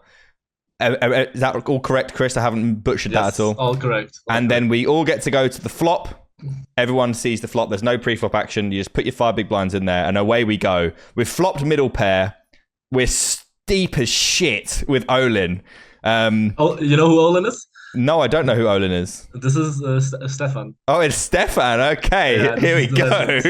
Is that all correct, Chris? I haven't butchered that at all. All correct. Then we all get to go to the flop. Everyone sees the flop. There's no pre-flop action. You just put your 5 big blinds in there, and away we go. We've flopped middle pair. We're steep as shit with Olin. You know who Olin is? No, I don't know who Olin is. This is Stefan. Oh, it's Stefan. Okay, yeah, here we go.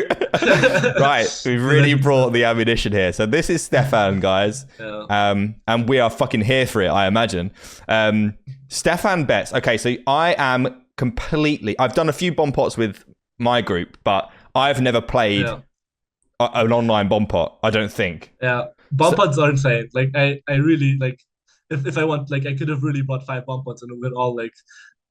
Right, we've really brought the ammunition here. So this is Stefan, guys. Yeah. And we are fucking here for it, I imagine. Stefan bets. Okay, so I am I've done a few bomb pots with my group, but I've never played an online bomb pot, I don't think. Yeah, bomb pots are insane. Like, I really, like, if I want, like, I could have really bought 5 bomb pots and we're all, like,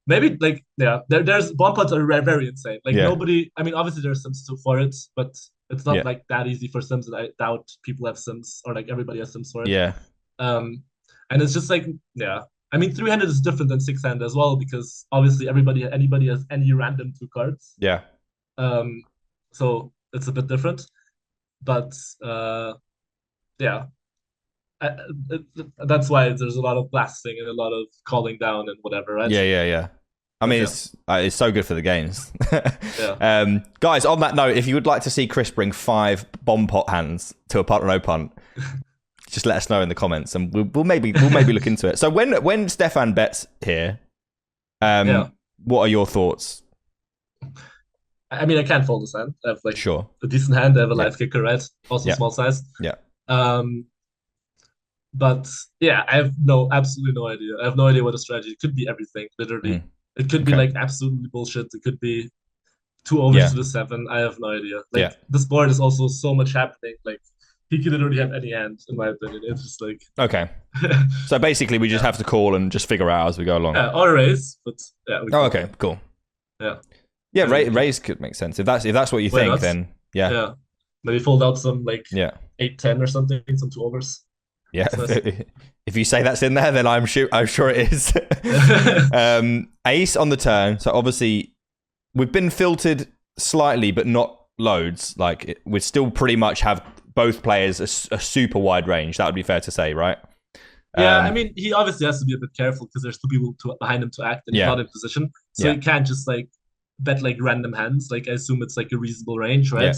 maybe, like, yeah, there's bomb pots are very insane. Like, nobody, I mean, obviously there's Sims for it, but it's not, like, that easy for Sims, and I doubt people have Sims, or, like, everybody has Sims for it. Yeah. And it's just, like, yeah. I mean, 3-handed is different than 6-handed as well, because obviously anybody has any random 2 cards. Yeah. So it's a bit different, but yeah, that's why there's a lot of blasting and a lot of calling down and whatever, right? Yeah. I mean, it's so good for the games. Yeah. Guys, on that note, if you would like to see Chris bring 5 bomb pot hands to a punt or no punt, just let us know in the comments, and we'll maybe look into it. So when Stefan bets here, what are your thoughts? I mean, I can't fold this hand. I have like a decent hand. I have a live kicker, right? Also small size. Yeah. But yeah, I have absolutely no idea. I have no idea what the strategy. It could be everything, literally. It could be like absolutely bullshit. It could be 2 overs to the 7. I have no idea. Like this board is also so much happening. Like he could literally have any hand, in my opinion. It's just like okay. So basically, we just have to call and just figure out as we go along. Yeah, or raise, but yeah. Okay, cool. Yeah, raise could make sense if that's what you think. Then yeah. Maybe fold out some like 8-10 or something, some 2 overs. Yeah, nice. If you say that's in there, then I'm sure it is. Ace on the turn. So obviously, we've been filtered slightly, but not loads. Like we still pretty much have both players a super wide range. That would be fair to say, right? Yeah, I mean, he obviously has to be a bit careful because there's 2 people behind him to act, and he's not in position, so he can't just like bet like random hands. Like I assume it's like a reasonable range, right?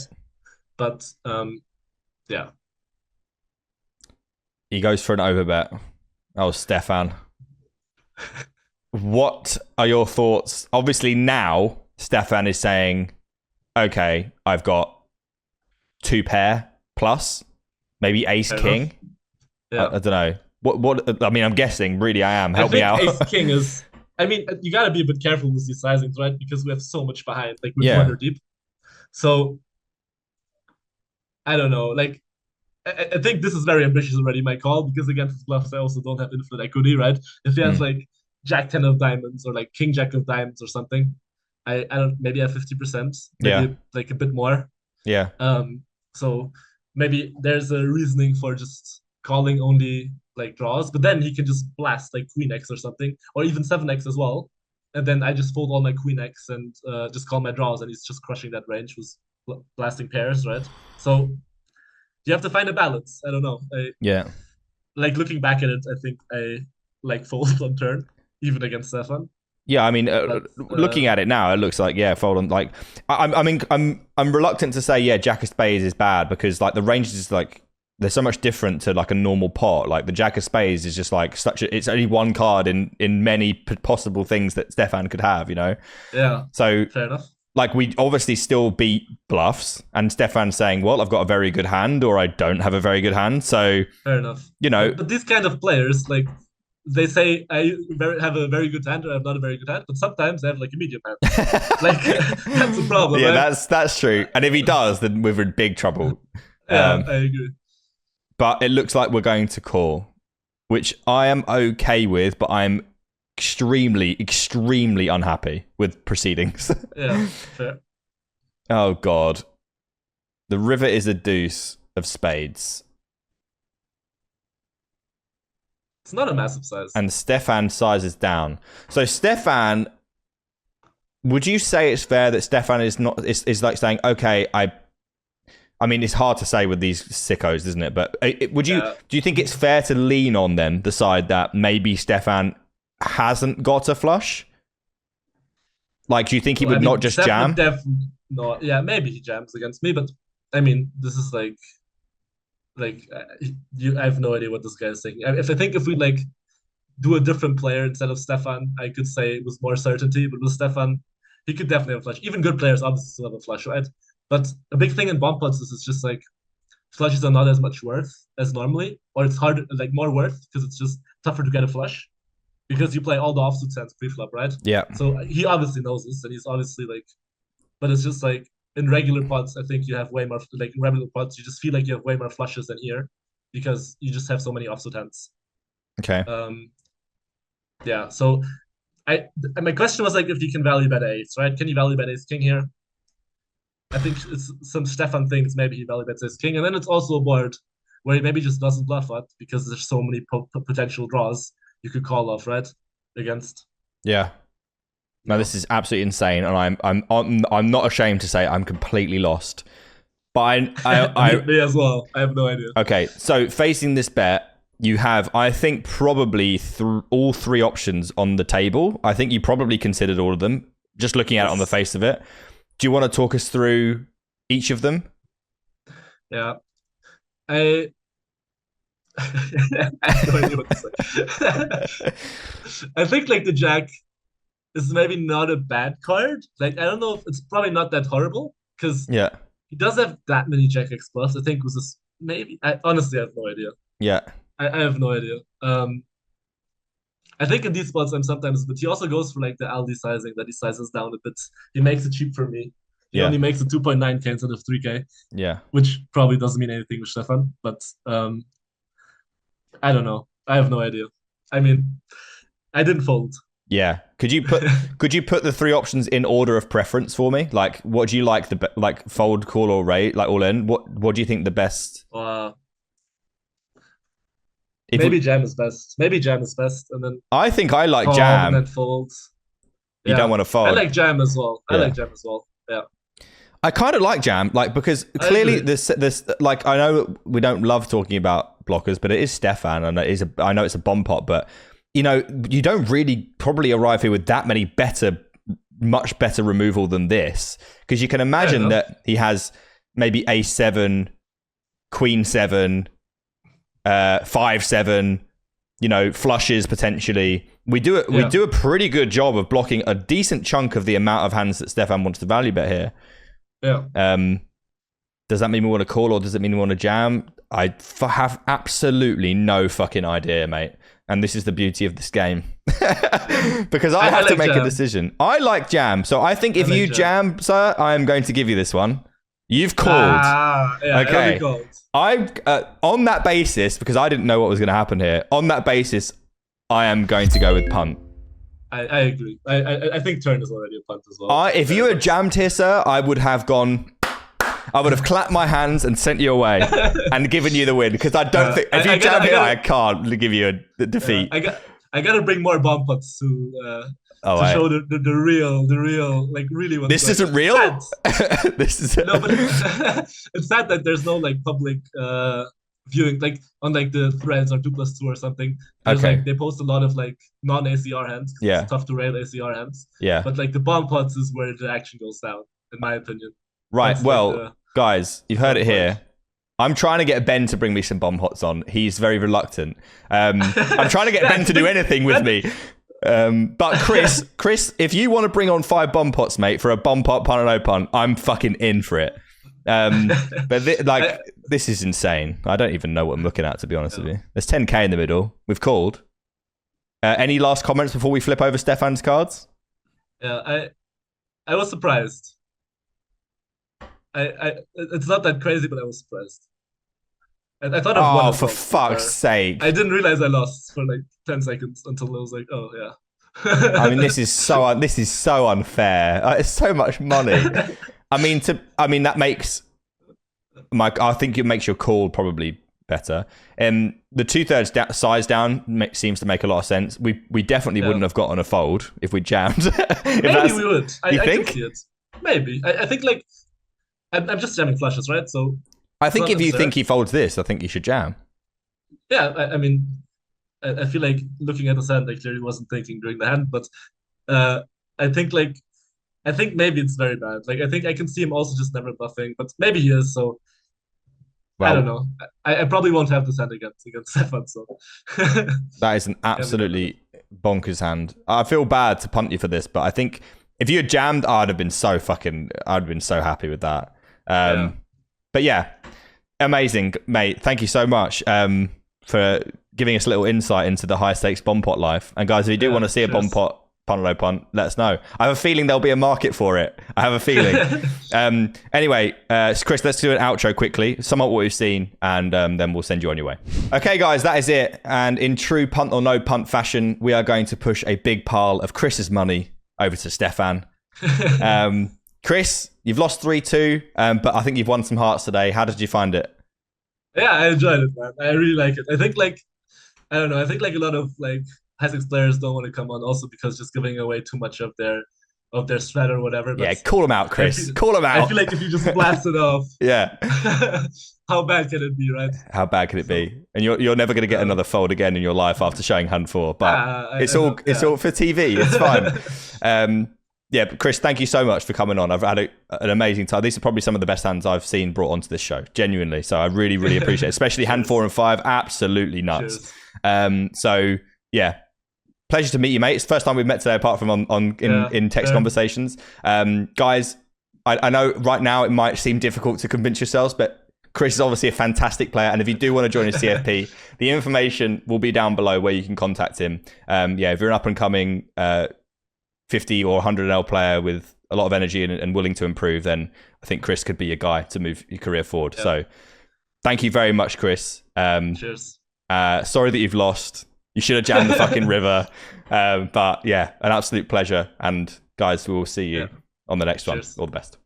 But yeah. He goes for an overbet. Oh, Stefan. What are your thoughts? Obviously now Stefan is saying, okay, I've got 2 pair plus, maybe ace king. Yeah. I don't know. What I mean, I'm guessing, really I am. Help me out. Ace king is, I mean, you gotta be a bit careful with these sizings, right? Because we have so much behind, like we're 200 deep. So I don't know, like I think this is very ambitious already, my call, because against his bluffs I also don't have infinite equity, right? If he has like Jack 10 of diamonds or like King Jack of diamonds or something, I don't, maybe I have 50%, maybe like a bit more. Yeah. So maybe there's a reasoning for just calling only like draws, but then he can just blast like Queen X or something, or even 7X as well. And then I just fold all my Queen X and just call my draws, and he's just crushing that range with blasting pairs, right? So you have to find a balance. I don't know. Like looking back at it, I think I like fold on turn, even against Stefan. Yeah, I mean, looking at it now, it looks like fold on. Like, I mean, I'm reluctant to say Jack of Spades is bad because like the range is like there's so much different to like a normal pot. Like the Jack of Spades is just like it's only one card in many possible things that Stefan could have, you know. Yeah. So fair enough. Like we obviously still beat bluffs, and Stefan saying, "Well, I've got a very good hand, or I don't have a very good hand." So fair enough. You know, but these kind of players, like they say I have a very good hand or I have not a very good hand, but sometimes I have like a medium hand. Like that's a problem. Yeah, right? that's true. And if he does, then we're in big trouble. Yeah, I agree. But it looks like we're going to call, which I am okay with, but I'm extremely, extremely unhappy with proceedings. Yeah, fair. Oh, God. The river is a deuce of spades. It's not a massive size. And Steffan sizes down. So Steffan, would you say it's fair that Steffan is like saying, okay, I mean, it's hard to say with these sickos, isn't it? But do you think it's fair to lean on them, the side that maybe Steffan hasn't got a flush? Like, do you think he would not just jam? No, yeah, maybe he jams against me, but I mean, this is like I have no idea what this guy is thinking. If we like do a different player instead of Stefan, I could say it was more certainty. But with Stefan, he could definitely have a flush. Even good players obviously still have a flush, right? But a big thing in bomb pots is it's just like flushes are not as much worth as normally, or it's hard, like more worth because it's just tougher to get a flush because you play all the offsuit hands pre-flop, right? Yeah. So he obviously knows this, and he's obviously like, but it's just like in regular pots, I think you have way more, like in regular pots, you just feel like you have way more flushes than here because you just have so many offsuit hands. Okay. Yeah. So my question was like, if you can value bet ace, right? Can you value bet ace king here? I think it's some Stefan things. Maybe he value bets ace king, and then it's also a board where he maybe just doesn't bluff it because there's so many potential draws you could call off, right? Against. Yeah. No, this is absolutely insane, and I'm not ashamed to say I'm completely lost. But I me as well. I have no idea. Okay, so facing this bet, you have, I think, probably all three options on the table. I think you probably considered all of them, just looking at it on the face of it. Do you want to talk us through each of them? Yeah. I have no idea what to say. I think like the jack is maybe not a bad card. Like I don't know if it's probably not that horrible because he does have that many jack X plus. I think it was this maybe. I honestly have no idea. Yeah, I have no idea. I think in these spots I'm sometimes, but he also goes for like the Aldi sizing that he sizes down a bit. He makes it cheap for me. He only makes it 2.9k instead of 3k. Yeah, which probably doesn't mean anything with Stefan, but I don't know. I have no idea. I mean, I didn't fold. Yeah. Could you put the three options in order of preference for me? Like, what do you like like fold, call, or raise? Like all in. What do you think the best? Maybe jam is best. Maybe jam is best, and then I think I like jam. And then fold. You don't want to fold. I like jam as well. I like jam as well. Yeah. I kind of like jam, like because clearly this like I know we don't love talking about blockers, but it is Stefan, and I know it's a bomb pot, but you know you don't really probably arrive here with that many much better removal than this, because you can imagine that he has maybe A7, Queen 7, 5-7, you know, flushes potentially. We do a pretty good job of blocking a decent chunk of the amount of hands that Stefan wants to value bet here. Yeah. Does that mean we want to call, or does it mean we want to jam? I have absolutely no fucking idea, mate. And this is the beauty of this game. Because I have to make a decision. I like jam. So I think if you jam, sir, I am going to give you this one. You've called. Okay. On that basis, because I didn't know what was going to happen here, on that basis, I am going to go with punt. I agree. I think turn is already a punt as well. If you had jammed here, sir, I would have clapped my hands and sent you away and given you the win, because I don't think if you jam here, I can't give you a defeat. I gotta bring more bomb putts to show the real like really what this isn't real. This is no, but it's sad that there's no like public viewing, like on like the threads or 2+2 or something. There's like they post a lot of like non-ACR hands. It's tough to rail ACR hands. Yeah, but like the bomb pots is where the action goes down, in my opinion. Right. That's well, guys, you've heard it here. I'm trying to get Ben to bring me some bomb pots on. He's very reluctant. I'm trying to get Ben to do anything with me. But Chris, if you want to bring on 5 bomb pots, mate, for a bomb pot, punt, and no punt, I'm fucking in for it. But this is insane. I don't even know what I'm looking at, to be honest with you. There's 10k in the middle. We've called. Any last comments before we flip over Stefan's cards? Yeah, I was surprised. It's not that crazy, but I was surprised. I thought I've won Oh, as for well, fuck's sake. I didn't realize I lost for like 10 seconds until I was like, oh yeah. I mean, this is so unfair. It's so much money. I mean, that makes I think it makes your call probably better. The 2/3 size down seems to make a lot of sense. We definitely wouldn't have gotten a fold if we jammed. Maybe we would. You think? I can see it. Maybe. I think like I'm just jamming flushes, right? So I think if you think he folds this, I think you should jam. Yeah, I mean, I feel like looking at the hand, I clearly wasn't thinking during the hand, but I think maybe it's very bad. Like I think I can see him also just never bluffing, but maybe he is. So I don't know. I probably won't have this hand against Stefan. So that is an absolutely bonkers hand. I feel bad to punt you for this, but I think if you had jammed, I'd have been so happy with that. But yeah, amazing, mate. Thank you so much for giving us a little insight into the high stakes bomb pot life. And guys, if you do want to see a bomb pot punt or no punt, let us know. I have a feeling there'll be a market for it. I have a feeling. Anyway, Chris, let's do an outro quickly. Sum up what we've seen, and then we'll send you on your way. Okay, guys, that is it. And in true punt or no punt fashion, we are going to push a big pile of Chris's money over to Stefan. Chris, you've lost 3-2, but I think you've won some hearts today. How did you find it? Yeah, I enjoyed it, man. I really like it. I think I don't know. I think like a lot of like high stakes players don't want to come on also because just giving away too much of their strat or whatever. But yeah, call them out, Chris. Call them out. I feel like if you just blast it off, yeah. How bad can it be, right? How bad can it be? And you're never going to get another fold again in your life after showing hand 4. But it's all for TV. It's fine. Yeah, but Chris, thank you so much for coming on. I've had an amazing time. These are probably some of the best hands I've seen brought onto this show, genuinely. So I really, really appreciate it, especially hand 4 and 5. Absolutely nuts. So yeah, pleasure to meet you, mate. It's the first time we've met today, apart from in text conversations. Guys, I know right now it might seem difficult to convince yourselves, but Chris is obviously a fantastic player, and if you do want to join his CFP, the information will be down below where you can contact him. If you're an up and coming 50 or 100 player with a lot of energy and willing to improve, then I think Chris could be your guy to move your career forward. So thank you very much, Chris. Cheers. Sorry that you've lost. You should have jammed the fucking river. But yeah, an absolute pleasure. And guys, we will see you on the next one. All the best.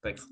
Thanks.